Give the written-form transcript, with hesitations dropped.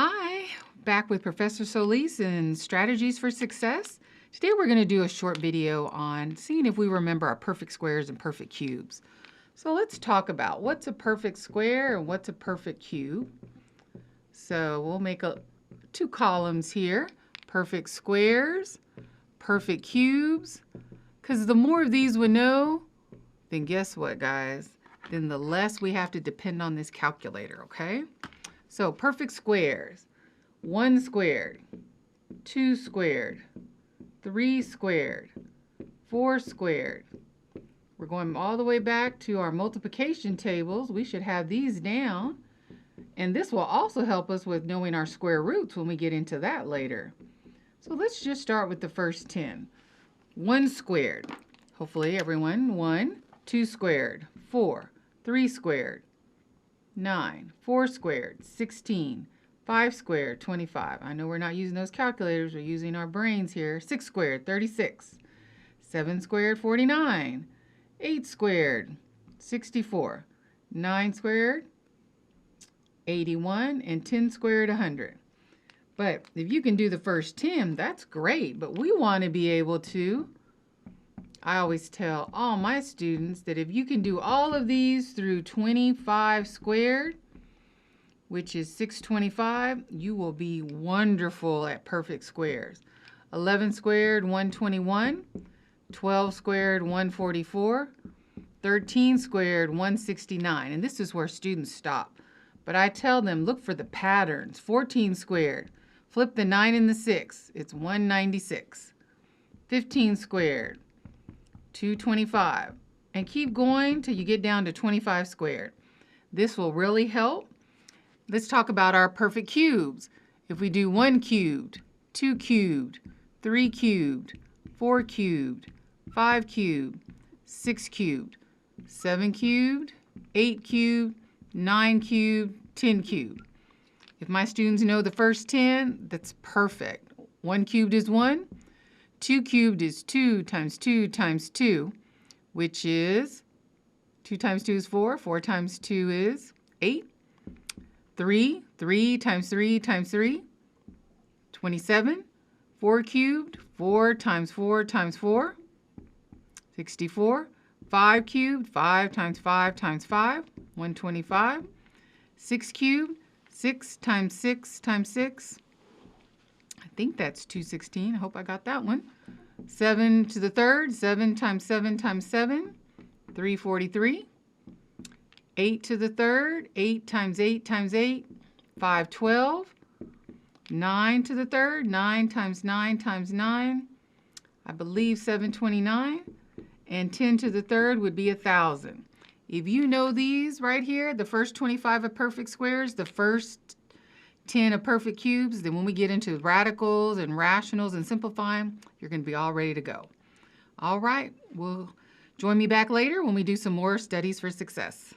Hi, back with Professor Solis and Strategies for Success. Today we're going to do a short video on seeing if we remember our perfect squares and perfect cubes. So let's talk about what's a perfect square and what's a perfect cube. So we'll make two columns here, perfect squares, perfect cubes, because the more of these we know, then guess what, guys? Then the less we have to depend on this calculator, okay? So perfect squares, 1 squared, 2 squared, 3 squared, 4 squared. We're going all the way back to our multiplication tables. We should have these down. And this will also help us with knowing our square roots when we get into that later. So let's just start with the first 10. 1 squared, hopefully everyone, 1, 2 squared, 4, 3 squared, 9, 4 squared, 16, 5 squared, 25. I know we're not using those calculators, we're using our brains here. 6 squared, 36. 7 squared, 49. 8 squared, 64. 9 squared, 81. And 10 squared, 100. But if you can do the first 10, that's great. But we want to be able to, I always tell all my students that if you can do all of these through 25 squared, which is 625, you will be wonderful at perfect squares. 11 squared, 121. 12 squared, 144. 13 squared, 169. And this is where students stop. But I tell them, look for the patterns. 14 squared. Flip the 9 and the 6. It's 196. 15 squared. 225, and keep going till you get down to 25 squared. This will really help. Let's talk about our perfect cubes. If we do 1 cubed, 2 cubed, 3 cubed, 4 cubed, 5 cubed, 6 cubed, 7 cubed, 8 cubed, 9 cubed, 10 cubed. If my students know the first 10, that's perfect. 1 cubed is 1. 2 cubed is 2 times 2 times 2, which is 2 times 2 is 4. 4 times 2 is 8. 3 times 3 times 3, 27. 4 cubed, 4 times 4 times 4, 64. 5 cubed, 5 times 5 times 5, 125. 6 cubed, 6 times 6 times 6. I think that's 216. I hope I got that one. 7 to the third, 7 times 7 times 7, 343. 8 to the third, 8 times 8 times 8, 512. 9 to the third, 9 times 9 times 9, I believe 729. And 10 to the third would be 1,000. If you know these right here, the first 25 of perfect squares, the first 10 of perfect cubes, then when we get into radicals and rationals and simplifying, you're going to be all ready to go. All right, join me back later when we do some more studies for success.